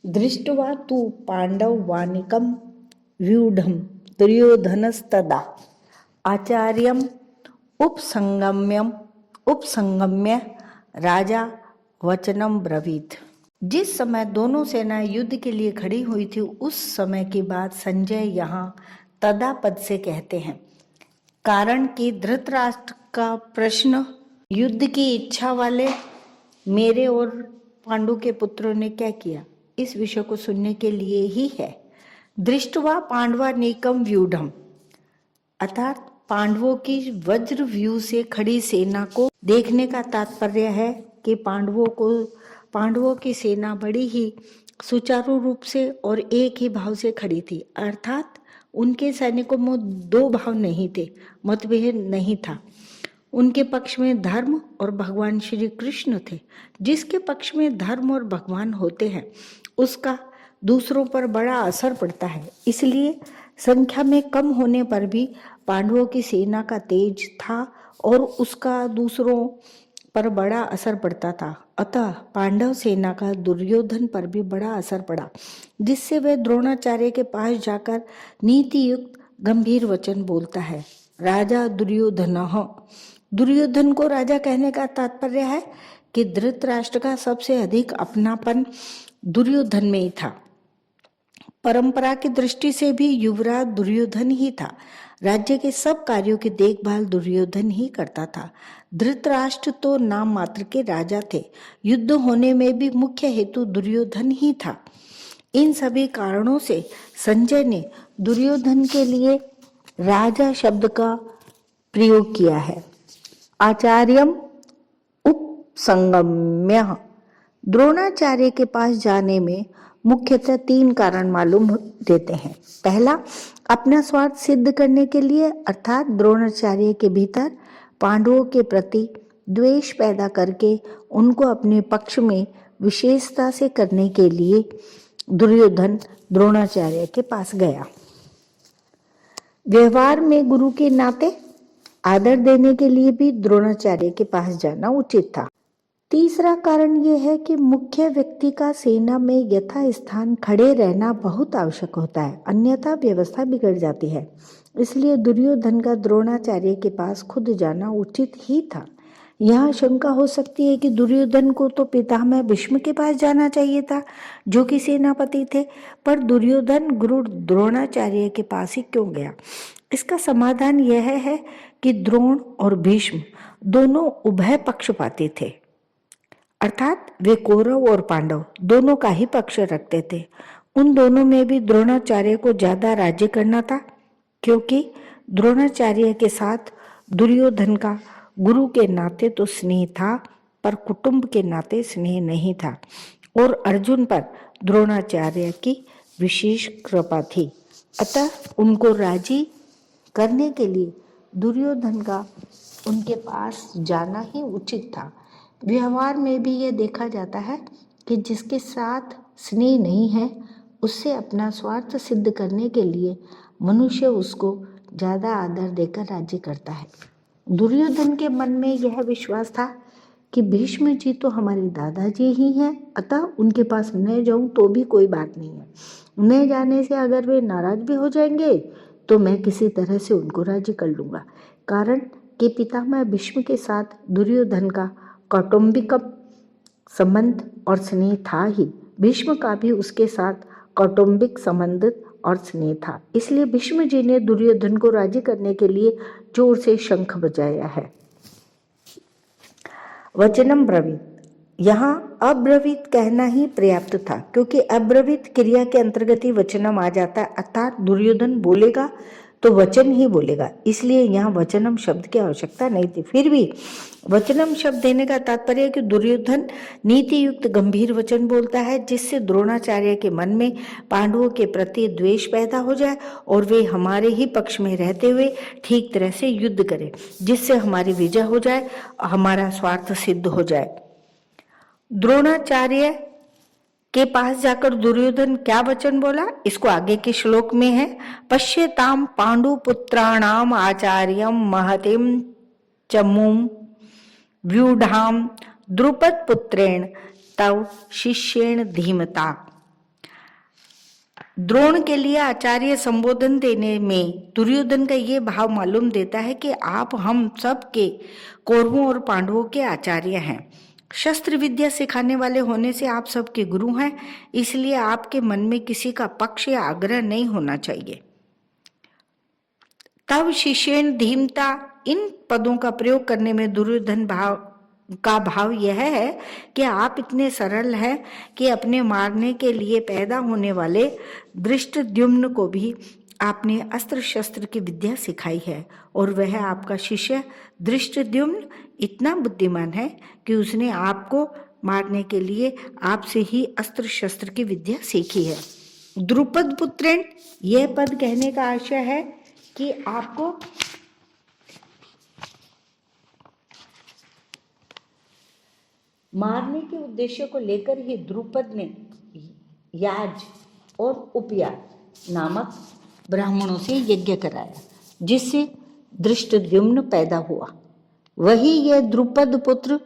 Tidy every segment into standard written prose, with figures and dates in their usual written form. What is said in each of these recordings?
दृष्ट्वा तु पाण्डवानीकं व्यूढं दुर्योधनस्तदा आचार्यम् उपसंगम्य राजा वचनम ब्रवीत। जिस समय दोनों सेनाएं युद्ध के लिए खड़ी हुई थी, उस समय के बाद संजय यहाँ तदा पद से कहते हैं, कारण कि धृतराष्ट्र का प्रश्न युद्ध की इच्छा वाले मेरे और पांडु के पुत्रों ने क्या किया, इस विषय को सुनने के लिए ही है। दृष्टवा पांडवानीकम व्यूढ़म, अर्थात पांडवों की वज्र व्यू से खड़ी सेना को देखने का तात्पर्य है कि पांडवों की सेना बड़ी ही सुचारू रूप से और एक ही भाव से खड़ी थी, अर्थात उनके सैनिकों में दो भाव नहीं थे, मतभेद नहीं था। उनके पक्ष में धर्म और भगवान श्री कृष्ण थे। जिसके पक्ष में धर्म और भगवान होते हैं उसका दूसरों पर बड़ा असर पड़ता है। इसलिए संख्या में कम होने पर भी पांडवों की सेना का तेज था और उसका दूसरों पर बड़ा असर पड़ता था। अतः पांडव सेना का दुर्योधन पर भी बड़ा असर पड़ा, जिससे वह द्रोणाचार्य के पास जाकर नीति युक्त गंभीर वचन बोलता है। राजा दुर्योधन को राजा कहने का तात्पर्य है कि धृतराष्ट्र का सबसे अधिक अपनापन दुर्योधन में ही था। परंपरा की दृष्टि से भी युवराज दुर्योधन ही था। राज्य के सब कार्यों की देखभाल दुर्योधन ही करता था। धृतराष्ट्र तो नाम मात्र के राजा थे, युद्ध होने में भी मुख्य हेतु दुर्योधन ही था। इन सभी कारणों से संजय ने दुर्योधन के लिए राजा शब्द का प्रयोग किया है। आचार्यम उपसंगम्य, द्रोणाचार्य के पास जाने में मुख्यतः 3 कारण मालूम देते हैं। पहला, अपना स्वार्थ सिद्ध करने के लिए, अर्थात द्रोणाचार्य के भीतर पांडवों के प्रति द्वेष पैदा करके उनको अपने पक्ष में विशेषता से करने के लिए दुर्योधन द्रोणाचार्य के पास गया। व्यवहार में गुरु के नाते आदर देने के लिए भी द्रोणाचार्य के पास जाना उचित था। तीसरा कारण यह है कि मुख्य व्यक्ति का सेना में यथा स्थान खड़े रहना बहुत आवश्यक होता है, अन्यथा व्यवस्था बिगड़ जाती है। इसलिए दुर्योधन का द्रोणाचार्य के पास खुद जाना उचित ही था। यहाँ शंका हो सकती है कि दुर्योधन को तो पितामह भीष्म के पास जाना चाहिए था, जो कि सेनापति थे, पर दुर्योधन गुरु द्रोणाचार्य के पास ही क्यों गया? इसका समाधान यह है कि द्रोण और भीष्म दोनों उभय पक्षपाती थे, अर्थात वे कौरव और पांडव दोनों का ही पक्ष रखते थे। उन दोनों में भी द्रोणाचार्य को ज्यादा राज्य करना था, क्योंकि द्रोणाचार्य के साथ दुर्योधन का गुरु के नाते तो स्नेह था, पर कुटुंब के नाते स्नेह नहीं था, और अर्जुन पर द्रोणाचार्य की विशेष कृपा थी। अतः उनको राजी करने के लिए दुर्योधन का उनके पास जाना ही उचित था। व्यवहार में भी यह देखा जाता है कि जिसके साथ स्नेह नहीं है, उससे अपना स्वार्थ सिद्ध करने के लिए मनुष्य उसको ज़्यादा आदर देकर राज्य करता है। दुर्योधन के मन में यह विश्वास था कि भीष्म जी तो हमारे दादाजी ही हैं, अतः उनके पास न जाऊं तो भी कोई बात नहीं है। न जाने से अगर वे नाराज भी हो जाएंगे तो मैं किसी तरह से उनको राज्य कर लूँगा। कारण कि पितामह भीष्म के साथ दुर्योधन का कौटुंबिक संबंध और स्नेह था ही, भीष्म का भी उसके साथ कौटुंबिक संबंध और स्नेह था। इसलिए भीष्म जी ने दुर्योधन को राजी करने के लिए जोर से शंख बजाया है। वचनम ब्रवीत, यहाँ अब्रवीत कहना ही पर्याप्त था, क्योंकि अब्रवीत क्रिया के अंतर्गत ही वचनम आ जाता है, अर्थात दुर्योधन बोलेगा तो वचन ही बोलेगा, इसलिए यहाँ वचनम शब्द की आवश्यकता नहीं थी। फिर भी वचनम शब्द देने का तात्पर्य है कि दुर्योधन नीति युक्त गंभीर वचन बोलता है, जिससे द्रोणाचार्य के मन में पांडवों के प्रति द्वेष पैदा हो जाए और वे हमारे ही पक्ष में रहते हुए ठीक तरह से युद्ध करें, जिससे हमारी विजय हो जाए, हमारा स्वार्थ सिद्ध हो जाए। द्रोणाचार्य के पास जाकर दुर्योधन क्या वचन बोला, इसको आगे के श्लोक में है। पश्यताम पांडुपुत्राणाम आचार्यम महतिम चमुम व्यूढ़ाम द्रुपद पुत्रेण तव शिष्येण धीमता। द्रोण के लिए आचार्य संबोधन देने में दुर्योधन का ये भाव मालूम देता है कि आप हम सब के कौरवों और पांडवों के आचार्य हैं। शस्त्र विद्या सिखाने वाले होने से आप सबके गुरु हैं, इसलिए आपके मन में किसी का पक्ष या आग्रह नहीं होना चाहिए। तब शिष्येन धीमता, इन पदों का प्रयोग करने में दुर्योधन का भाव यह है कि आप इतने सरल हैं कि अपने मारने के लिए पैदा होने वाले धृष्टद्युम्न को भी आपने अस्त्र शस्त्र की विद्या सिखाई है, और वह आपका शिष्य धृष्टद्युम्न इतना बुद्धिमान है कि उसने आपको मारने के लिए आपसे ही अस्त्र शस्त्र की विद्या सीखी है। द्रुपद पुत्रेण, यह पद कहने का आशय है कि आपको मारने के उद्देश्य को लेकर ही द्रुपद ने याज और उपयाज नामक ब्राह्मणों से यज्ञ कराया, जिससे धृष्टद्युम्न पैदा हुआ। वही यह द्रुपद पुत्र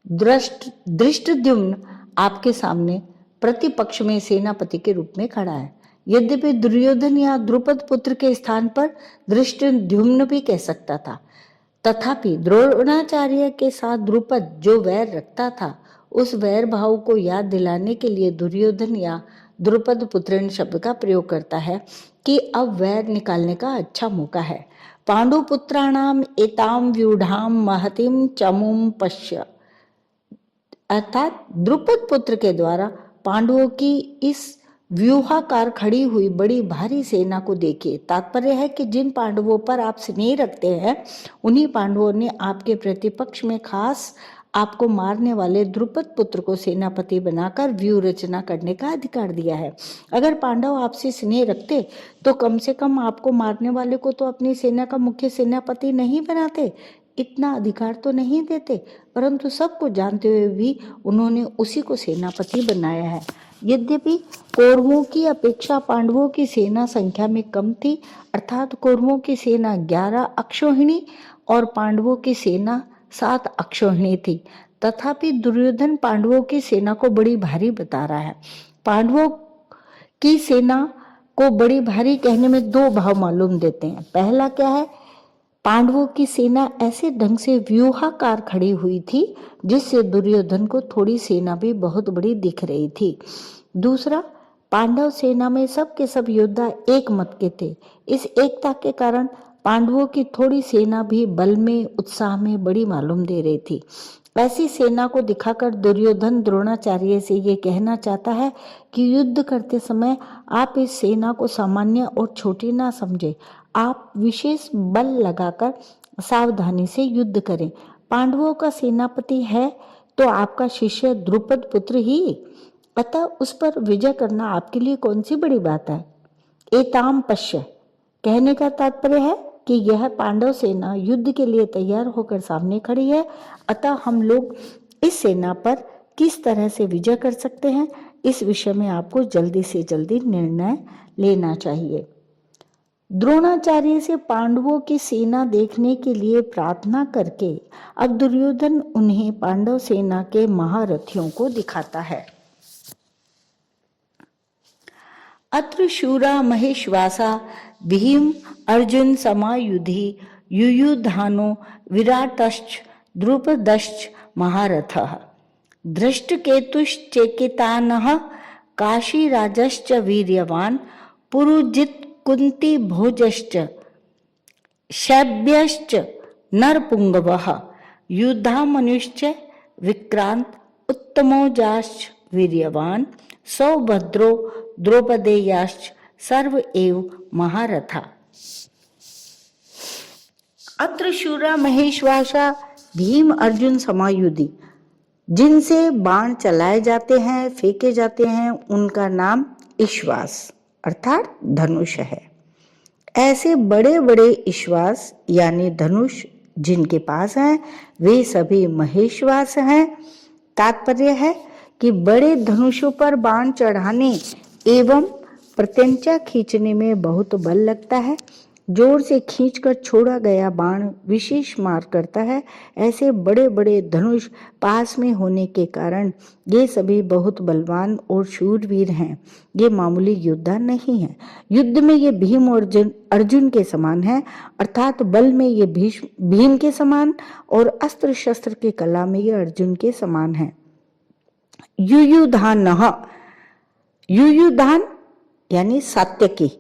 धृष्टद्युम्न आपके सामने प्रतिपक्ष में सेनापति के रूप में खड़ा है। यद्यपि दुर्योधन या द्रुपद पुत्र के स्थान पर धृष्टद्युम्न भी कह सकता था, तथापि द्रोणाचार्य के साथ द्रुपद जो वैर रखता था, उस वैर भाव को याद दिलाने के लिए दुर्योधन या द्रुपद पुत्रेण शब्द का प्रयोग करता है कि अब वैर निकालने का अच्छा मौका है। पांडु पुत्राणाम एताम व्यूढ़ाम महतिम चमुम पश्य, अर्थात द्रुपद पुत्र के द्वारा पांडवों की इस व्यूहाकार खड़ी हुई बड़ी भारी सेना को देखिए। तात्पर्य है कि जिन पांडवों पर आप स्नेह रखते हैं, उन्हीं पांडवों ने आपके प्रतिपक्ष में खास आपको मारने वाले द्रुपद पुत्र को सेनापति बनाकर व्यूह रचना करने का अधिकार दिया है। अगर पांडव आपसे स्नेह रखते तो कम से कम आपको मारने वाले को तो अपनी सेना का मुख्य सेनापति नहीं बनाते, इतना अधिकार तो नहीं देते, परंतु सबको जानते हुए भी उन्होंने उसी को सेनापति बनाया है। यद्यपि कौरवों की अपेक्षा पांडवों की सेना संख्या में कम थी, अर्थात कौरवों की सेना 11 अक्षौहिणी और पांडवों की सेना 7 अक्षौहिणी थी, तथापि दुर्योधन पांडवों की सेना को बड़ी भारी बता रहा है। पांडवों की सेना को बड़ी भारी कहने में दो भाव मालूम देते हैं। पहला क्या है, पांडवों की सेना ऐसे ढंग से व्यूहाकार खड़ी हुई थी जिससे दुर्योधन को थोड़ी सेना भी बहुत बड़ी दिख रही थी। दूसरा, पांडव सेना में सब के सब योद्धा एक मत के थे। इस एकता के कारण पांडवों की थोड़ी सेना भी बल में, उत्साह में बड़ी मालूम दे रही थी। ऐसी सेना को दिखाकर दुर्योधन द्रोणाचार्य से ये कहना चाहता है कि युद्ध करते समय आप इस सेना को सामान्य और छोटी ना समझे, आप विशेष बल लगाकर सावधानी से युद्ध करें। पांडवों का सेनापति है तो आपका शिष्य द्रुपद पुत्र ही, अतः उस पर विजय करना आपके लिए कौन सी बड़ी बात है। एताम पश्य कहने का तात्पर्य है कि यह पांडव सेना युद्ध के लिए तैयार होकर सामने खड़ी है, अतः हम लोग इस सेना पर किस तरह से विजय कर सकते हैं, इस विषय में आपको जल्दी से जल्दी निर्णय लेना चाहिए। द्रोणाचार्य से पांडवों की सेना देखने के लिए प्रार्थना करके अब दुर्योधन उन्हें पांडव सेना के महारथियों को दिखाता है। अत्र शूरा महेश्वासा भीम अर्जुन समायुधि युयुधानो विराटश्च द्रुपदश्च महारथः धृष्टकेतुश्चेकितानः काशीराजश्च वीर्यवान् पुरुजित् कुंती भोजश्च शैब्यश्च नरपुंगवः युद्धामनुश्च विक्रांत उत्तमोजाश्च वीर्यवान् सौभद्रो द्रौपदेयाश्च सर्व एव महारथा। अत्र शूरा महेश्वासा भीम अर्जुन समायुधि, जिनसे बाण चलाए जाते हैं, फेंके जाते हैं, उनका नाम ईश्वास अर्थात धनुष है। ऐसे बड़े बड़े ईश्वास यानी धनुष जिनके पास हैं, वे सभी महेश्वास हैं। तात्पर्य है कि बड़े धनुषों पर बाण चढ़ाने एवं प्रत्यंचा खींचने में बहुत बल लगता है। जोर से खींचकर छोड़ा गया बाण विशेष मार करता है। ऐसे बड़े बड़े धनुष पास में होने के कारण ये सभी बहुत बलवान और शूरवीर हैं। ये मामूली योद्धा नहीं है। युद्ध में ये भीम और अर्जुन के समान है, अर्थात बल में ये भीम के समान और अस्त्र शस्त्र के कला में ये अर्जुन के समान है। युयुधानः, युयुधान यानी सात्यकी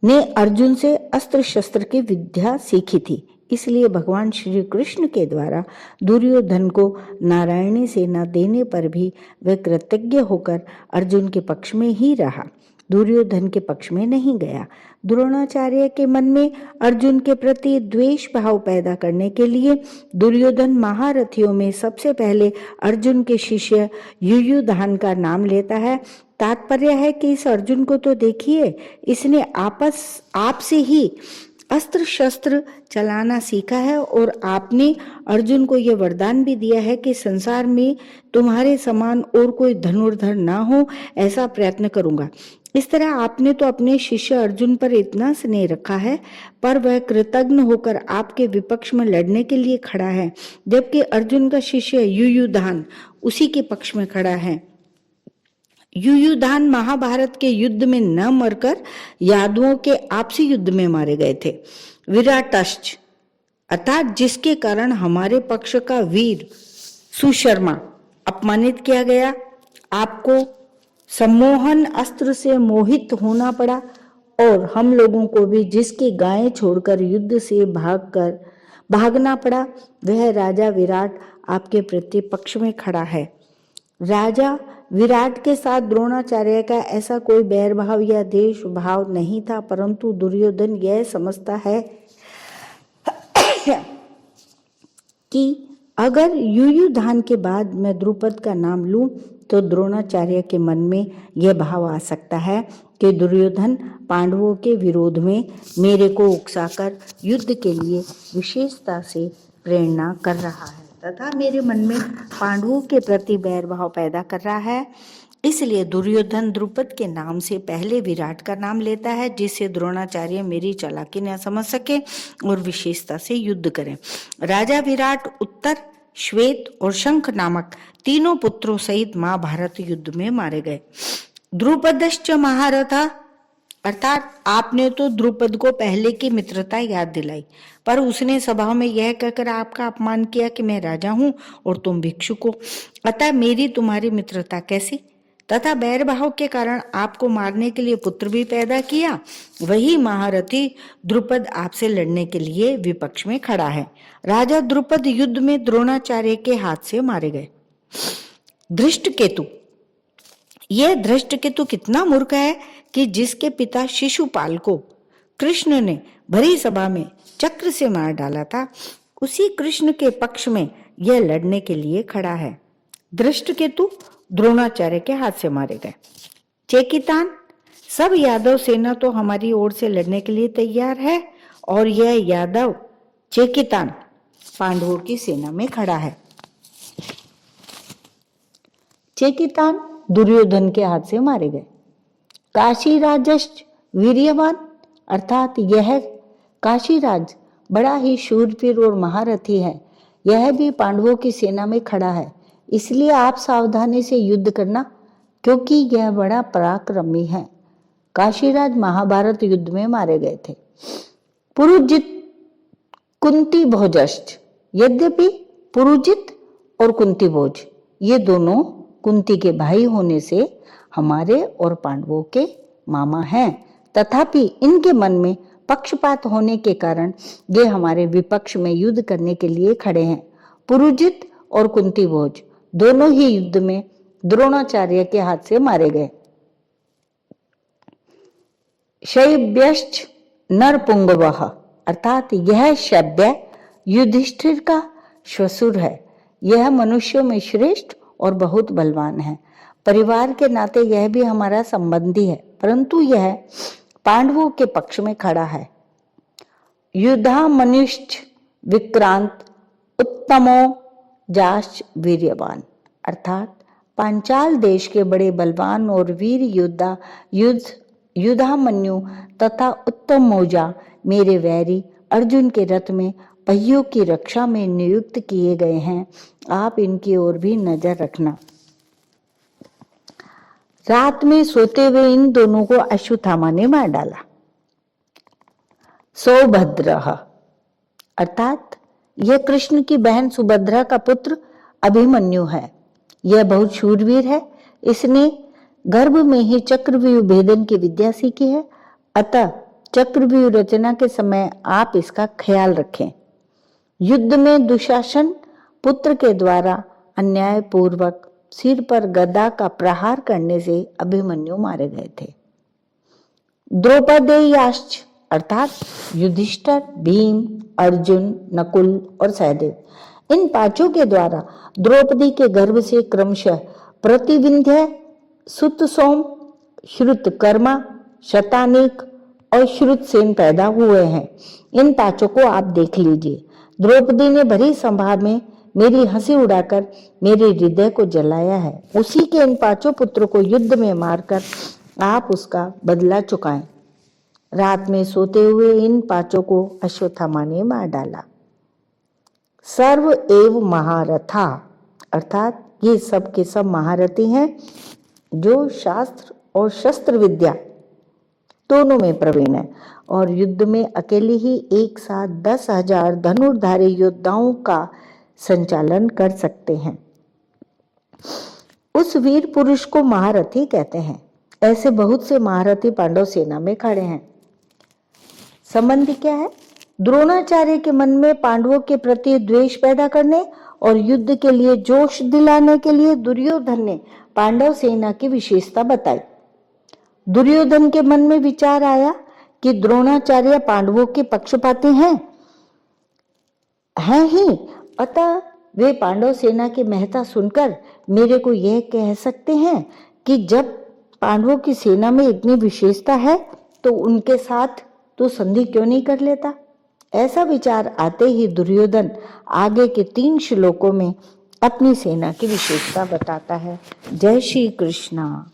ने अर्जुन से अस्त्र शस्त्र की विद्या सीखी थी। इसलिए भगवान श्री कृष्ण के द्वारा दुर्योधन को नारायणी सेना देने पर भी वह कृतज्ञ होकर अर्जुन के पक्ष में ही रहा, दुर्योधन के पक्ष में नहीं गया। द्रोणाचार्य के मन में अर्जुन के प्रति द्वेष भाव पैदा करने के लिए दुर्योधन महारथियों में सबसे पहले अर्जुन के शिष्य युयुधान का नाम लेता है। तात्पर्य है कि इस अर्जुन को तो देखिए, इसने आपसे ही अस्त्र शस्त्र चलाना सीखा है और आपने अर्जुन को यह वरदान भी दिया है कि संसार में तुम्हारे समान और कोई धनुर्धर ना हो, ऐसा प्रयत्न करूंगा। इस तरह आपने तो अपने शिष्य अर्जुन पर इतना स्नेह रखा है, पर वह कृतज्ञ होकर आपके विपक्ष में लड़ने के लिए खड़ा है, जबकि अर्जुन का शिष्य युयुधान उसी के पक्ष में खड़ा है। युयुधान महाभारत के युद्ध में न मरकर यादवों के आपसी युद्ध में मारे गए थे। विराटश्च अर्थात जिसके कारण हमारे पक्ष का वीर सुशर्मा अपमानित किया गया, आपको सम्मोहन अस्त्र से मोहित होना पड़ा और हम लोगों को भी जिसकी गायें छोड़कर युद्ध से भागना पड़ा, वह राजा विराट आपके प्रति पक्ष में खड़ा है। राजा विराट के साथ द्रोणाचार्य का ऐसा कोई बैर भाव या देश भाव नहीं था, परंतु दुर्योधन यह समझता है कि अगर युयुधान के बाद मैं द्रुपद का नाम लूं तो द्रोणाचार्य के मन में यह भाव आ सकता है कि दुर्योधन पांडवों के विरोध में मेरे को उकसाकर युद्ध के लिए विशेषता से प्रेरणा कर रहा है तथा मेरे मन में पांडवों के प्रति बैर भाव पैदा कर रहा है। इसलिए दुर्योधन द्रुपद के नाम से पहले विराट का नाम लेता है, जिससे द्रोणाचार्य मेरी चालाकी न समझ सके और विशेषता से युद्ध करें। राजा विराट उत्तर, श्वेत और शंख नामक तीनों पुत्रों सहित महाभारत युद्ध में मारे गए। द्रुपदश्च महारथा अर्थात आपने तो द्रुपद को पहले की मित्रता याद दिलाई, पर उसने सभा में यह कहकर आपका अपमान किया कि मैं राजा हूं और तुम भिक्षुक हो, अतः मेरी तुम्हारी मित्रता कैसी, तथा बैर भाव के कारण आपको मारने के लिए पुत्र भी पैदा किया। वही महारथी द्रुपद आपसे लड़ने के लिए विपक्ष में खड़ा है। राजा द्रुपद युद्ध में द्रोणाचार्य के हाथ से मारे गए। धृष्टकेतु, यह धृष्टकेतु कितना मूर्ख है कि जिसके पिता शिशुपाल को कृष्ण ने भरी सभा में चक्र से मार डाला था, उसी कृष्ण के पक्ष में यह लड़ने के लिए खड़ा है। धृष्टकेतु द्रोणाचार्य के हाथ से मारे गए। चेकितान, सब यादव सेना तो हमारी ओर से लड़ने के लिए तैयार है और यह यादव चेकितान पांडवों की सेना में खड़ा है। चेकितान दुर्योधन के हाथ से मारे गए। काशीराजश्च वीर्यवान अर्थात यह काशीराज बड़ा ही शूरवीर और महारथी है, यह भी पांडवों की सेना में खड़ा है, इसलिए आप सावधानी से युद्ध करना, क्योंकि यह बड़ा पराक्रमी है। काशीराज महाभारत युद्ध में मारे गए थे। पुरुजित कुंती भोजश्च, यद्यपि पुरुजित और कुंती भोज ये दोनों कुंती के भाई होने से हमारे और पांडवों के मामा हैं, तथापि इनके मन में पक्षपात होने के कारण ये हमारे विपक्ष में युद्ध करने के लिए खड़े हैं। पुरुजित और कुंती भोज दोनों ही युद्ध में द्रोणाचार्य के हाथ से मारे गए। शैब्यश्च नरपुंगवः अर्थात यह शैब्य युधिष्ठिर का श्वशुर है। यह मनुष्यों में श्रेष्ठ और बहुत बलवान है। परिवार के नाते यह भी हमारा संबंधी है, परंतु यह पांडवों के पक्ष में खड़ा है। युधामन्युश्च विक्रांत उत्तमो जाश्च वीर्यवान अर्थात पांचाल देश के बड़े बलवान और वीर योद्धा युधामन्यु तथा उत्तम मौजा मेरे वैरी अर्जुन के रथ में पहियों की रक्षा में नियुक्त किए गए हैं, आप इनकी ओर भी नजर रखना। रात में सोते हुए इन दोनों को अश्वत्थामा ने मार डाला। सौभद्रः अर्थात यह कृष्ण की बहन सुभद्रा का पुत्र अभिमन्यु है। यह बहुत शूरवीर है। इसने गर्भ में ही चक्रव्यूह भेदन की विद्या सीखी है। अतः चक्रव्यूह रचना के समय आप इसका ख्याल रखें। युद्ध में दुशासन पुत्र के द्वारा अन्याय पूर्वक सिर पर गदा का प्रहार करने से अभिमन्यु मारे गए थे। द्रौपदेयाश्च अर्थात युधिष्ठिर, भीम, अर्जुन, नकुल और सहदेव इन पांचों के द्वारा द्रौपदी के गर्भ से क्रमशः प्रतिविंध्य, सुतसोम, श्रुतकर्मा, शतानीक और श्रुतसेन पैदा हुए हैं। इन पांचों को आप देख लीजिए। द्रौपदी ने भरी सभा में मेरी हंसी उड़ाकर मेरे हृदय को जलाया है। उसी के इन पांचों पुत्रों को युद्ध में मारकर आप उसका बदला चुकाएं। रात में सोते हुए इन पांचों को अश्वत्थामा ने मार डाला। सर्व एव महारथा अर्थात ये सब के सब महारथी हैं जो शास्त्र और शस्त्र विद्या दोनों में प्रवीण है और युद्ध में अकेले ही एक साथ 10,000 धनुर्धारी योद्धाओं का संचालन कर सकते हैं। उस वीर पुरुष को महारथी कहते हैं। ऐसे बहुत से महारथी पांडव सेना में खड़े हैं। संबंध क्या है? द्रोणाचार्य के मन में पांडवों के प्रति द्वेष पैदा करने और युद्ध के लिए जोश दिलाने के लिए दुर्योधन ने पांडव सेना की विशेषता बताई। दुर्योधन के मन में विचार आया कि द्रोणाचार्य पांडवों के पक्षपाती हैं ही, अतः वे पांडव सेना की महत्ता सुनकर मेरे को यह कह सकते हैं कि जब पांडवों की सेना में इतनी विशेषता है तो उनके साथ तो संधि क्यों नहीं कर लेता। ऐसा विचार आते ही दुर्योधन आगे के 3 श्लोकों में अपनी सेना की विशेषता बताता है। जय श्री कृष्णा।